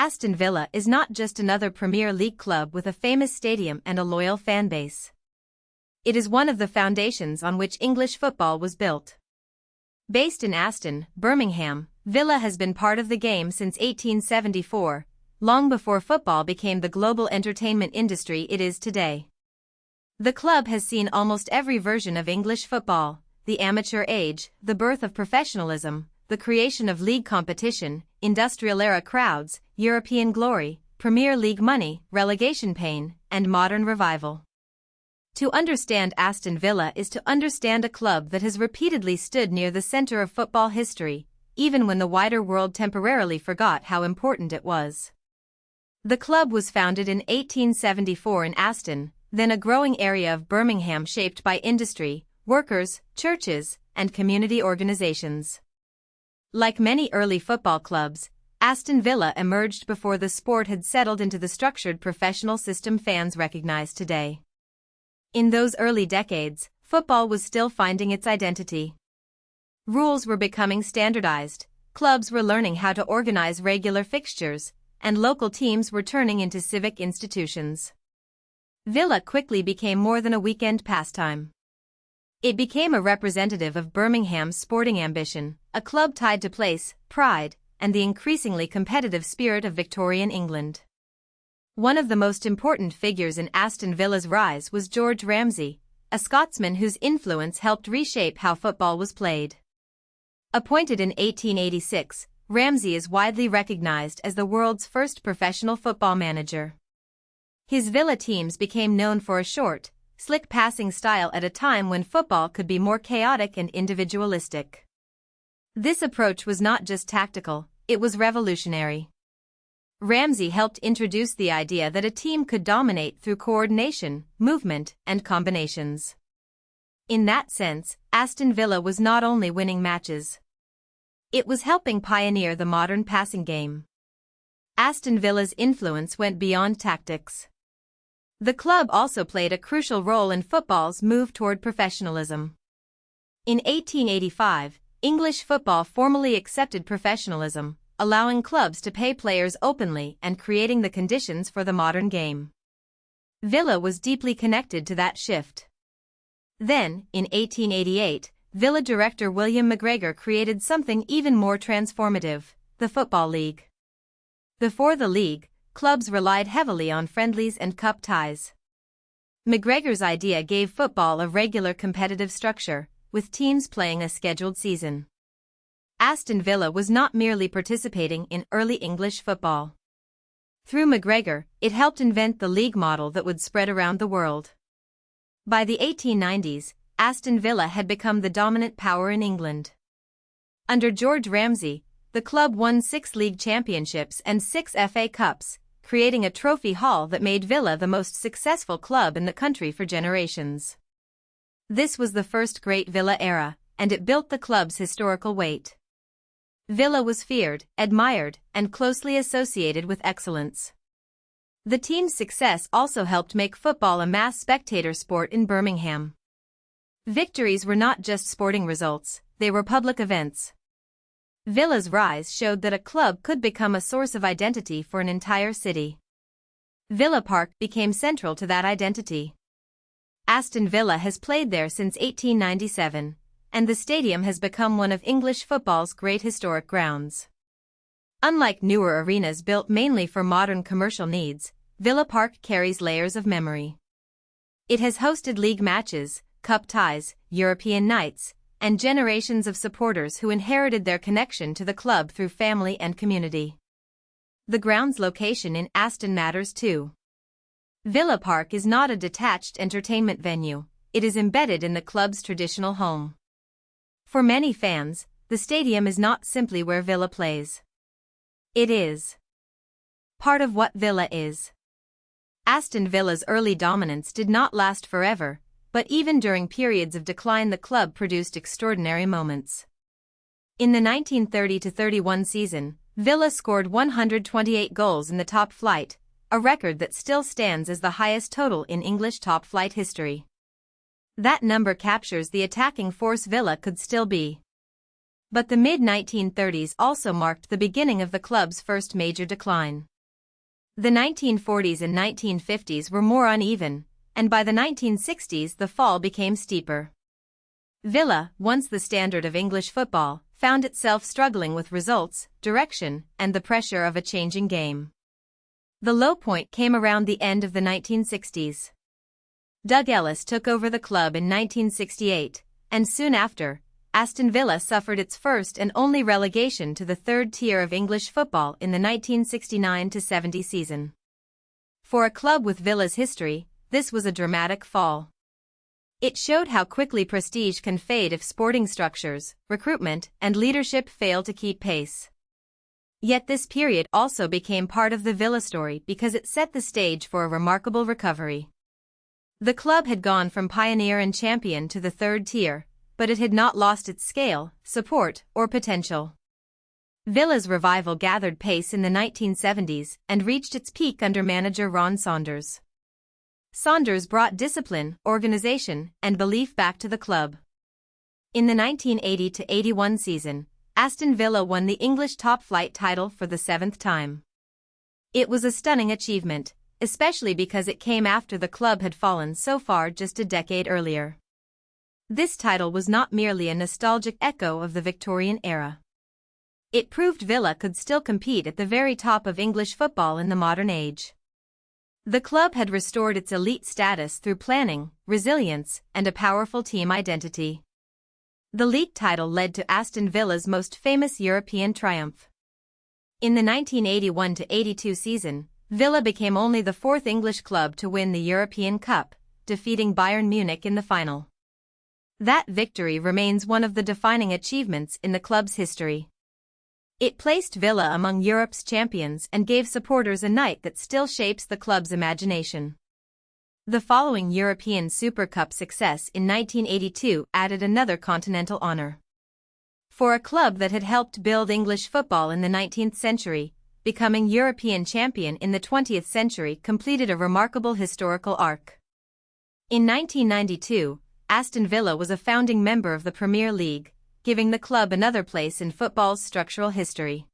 Aston Villa is not just another Premier League club with a famous stadium and a loyal fan base. It is one of the foundations on which English football was built. Based in Aston, Birmingham, Villa has been part of the game since 1874, long before football became the global entertainment industry it is today. The club has seen almost every version of English football: the amateur age, the birth of professionalism, the creation of league competition, industrial-era crowds, European glory, Premier League money, relegation pain, and modern revival. To understand Aston Villa is to understand a club that has repeatedly stood near the center of football history, even when the wider world temporarily forgot how important it was. The club was founded in 1874 in Aston, then a growing area of Birmingham shaped by industry, workers, churches, and community organizations. Like many early football clubs, Aston Villa emerged before the sport had settled into the structured professional system fans recognize today. In those early decades, football was still finding its identity. Rules were becoming standardized, clubs were learning how to organize regular fixtures, and local teams were turning into civic institutions. Villa quickly became more than a weekend pastime. It became a representative of Birmingham's sporting ambition, a club tied to place, pride, and the increasingly competitive spirit of Victorian England. One of the most important figures in Aston Villa's rise was George Ramsay, a Scotsman whose influence helped reshape how football was played. Appointed in 1886, Ramsay is widely recognized as the world's first professional football manager. His Villa teams became known for a short, slick passing style at a time when football could be more chaotic and individualistic. This approach was not just tactical, it was revolutionary. Ramsay helped introduce the idea that a team could dominate through coordination, movement, and combinations. In that sense, Aston Villa was not only winning matches. It was helping pioneer the modern passing game. Aston Villa's influence went beyond tactics. The club also played a crucial role in football's move toward professionalism. In 1885, English football formally accepted professionalism, allowing clubs to pay players openly and creating the conditions for the modern game. Villa was deeply connected to that shift. Then, in 1888, Villa director William McGregor created something even more transformative: the Football League. Before the league, clubs relied heavily on friendlies and cup ties. McGregor's idea gave football a regular competitive structure, with teams playing a scheduled season. Aston Villa was not merely participating in early English football. Through McGregor, it helped invent the league model that would spread around the world. By the 1890s, Aston Villa had become the dominant power in England. Under George Ramsay, the club won 6 league championships and 6 FA Cups, creating a trophy haul that made Villa the most successful club in the country for generations. This was the first great Villa era, and it built the club's historical weight. Villa was feared, admired, and closely associated with excellence. The team's success also helped make football a mass spectator sport in Birmingham. Victories were not just sporting results, they were public events. Villa's rise showed that a club could become a source of identity for an entire city. Villa Park became central to that identity. Aston Villa has played there since 1897, and the stadium has become one of English football's great historic grounds. Unlike newer arenas built mainly for modern commercial needs, Villa Park carries layers of memory. It has hosted league matches, cup ties, European nights, and generations of supporters who inherited their connection to the club through family and community. The ground's location in Aston matters too. Villa Park is not a detached entertainment venue, it is embedded in the club's traditional home. For many fans, the stadium is not simply where Villa plays. It is part of what Villa is. Aston Villa's early dominance did not last forever, but even during periods of decline the club produced extraordinary moments. In the 1930-31 season, Villa scored 128 goals in the top flight, a record that still stands as the highest total in English top-flight history. That number captures the attacking force Villa could still be. But the mid-1930s also marked the beginning of the club's first major decline. The 1940s and 1950s were more uneven, and by the 1960s the fall became steeper. Villa, once the standard of English football, found itself struggling with results, direction, and the pressure of a changing game. The low point came around the end of the 1960s. Doug Ellis took over the club in 1968, and soon after, Aston Villa suffered its first and only relegation to the third tier of English football in the 1969-70 season. For a club with Villa's history, this was a dramatic fall. It showed how quickly prestige can fade if sporting structures, recruitment, and leadership fail to keep pace. Yet this period also became part of the Villa story because it set the stage for a remarkable recovery. The club had gone from pioneer and champion to the third tier, but it had not lost its scale, support, or potential. Villa's revival gathered pace in the 1970s and reached its peak under manager Ron Saunders. Saunders brought discipline, organization, and belief back to the club. In the 1980-81 season, Aston Villa won the English top-flight title for the 7th time. It was a stunning achievement, especially because it came after the club had fallen so far just a decade earlier. This title was not merely a nostalgic echo of the Victorian era. It proved Villa could still compete at the very top of English football in the modern age. The club had restored its elite status through planning, resilience, and a powerful team identity. The league title led to Aston Villa's most famous European triumph. In the 1981-82 season, Villa became only the fourth English club to win the European Cup, defeating Bayern Munich in the final. That victory remains one of the defining achievements in the club's history. It placed Villa among Europe's champions and gave supporters a night that still shapes the club's imagination. The following European Super Cup success in 1982 added another continental honor. For a club that had helped build English football in the 19th century, becoming European champion in the 20th century completed a remarkable historical arc. In 1992, Aston Villa was a founding member of the Premier League, giving the club another place in football's structural history.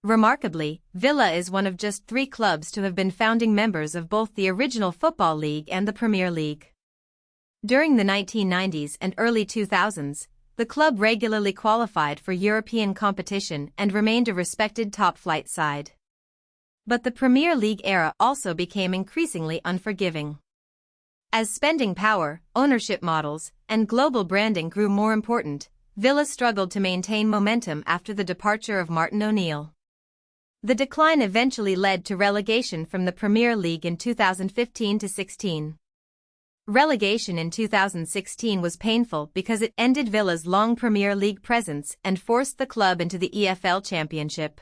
Remarkably, Villa is one of just 3 clubs to have been founding members of both the original Football League and the Premier League. During the 1990s and early 2000s, the club regularly qualified for European competition and remained a respected top-flight side. But the Premier League era also became increasingly unforgiving. As spending power, ownership models, and global branding grew more important, Villa struggled to maintain momentum after the departure of Martin O'Neill. The decline eventually led to relegation from the Premier League in 2015-16. Relegation in 2016 was painful because it ended Villa's long Premier League presence and forced the club into the EFL Championship.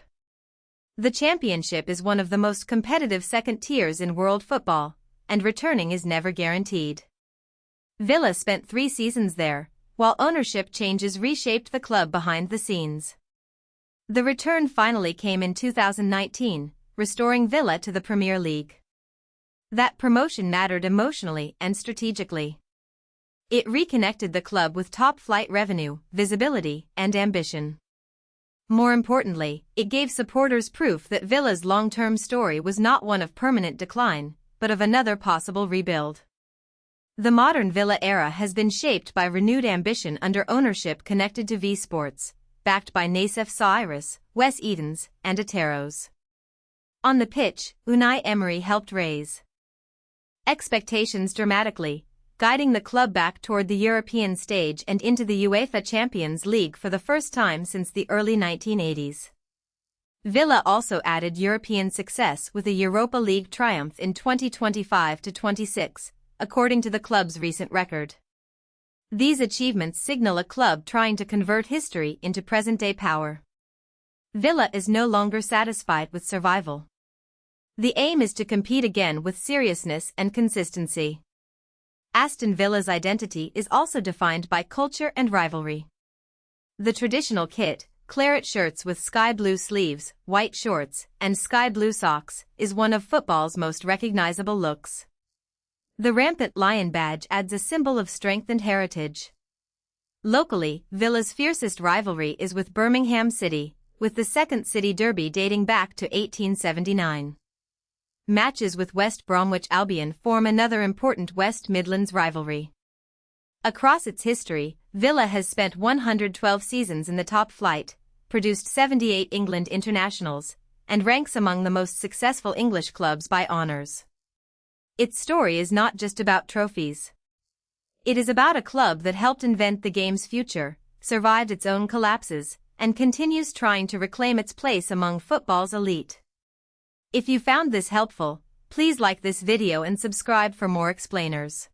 The Championship is one of the most competitive second tiers in world football, and returning is never guaranteed. Villa spent 3 seasons there, while ownership changes reshaped the club behind the scenes. The return finally came in 2019, restoring Villa to the Premier League. That promotion mattered emotionally and strategically. It reconnected the club with top-flight revenue, visibility, and ambition. More importantly, it gave supporters proof that Villa's long-term story was not one of permanent decline, but of another possible rebuild. The modern Villa era has been shaped by renewed ambition under ownership connected to V Sports, backed by Nassef Sawiris, Wes Edens, and Ateros. On the pitch, Unai Emery helped raise expectations dramatically, guiding the club back toward the European stage and into the UEFA Champions League for the first time since the early 1980s. Villa also added European success with a Europa League triumph in 2025-26, according to the club's recent record. These achievements signal a club trying to convert history into present-day power. Villa is no longer satisfied with survival. The aim is to compete again with seriousness and consistency. Aston Villa's identity is also defined by culture and rivalry. The traditional kit, claret shirts with sky blue sleeves, white shorts, and sky blue socks, is one of football's most recognizable looks. The rampant lion badge adds a symbol of strength and heritage. Locally, Villa's fiercest rivalry is with Birmingham City, with the second city derby dating back to 1879. Matches with West Bromwich Albion form another important West Midlands rivalry. Across its history, Villa has spent 112 seasons in the top flight, produced 78 England internationals, and ranks among the most successful English clubs by honours. Its story is not just about trophies. It is about a club that helped invent the game's future, survived its own collapses, and continues trying to reclaim its place among football's elite. If you found this helpful, please like this video and subscribe for more explainers.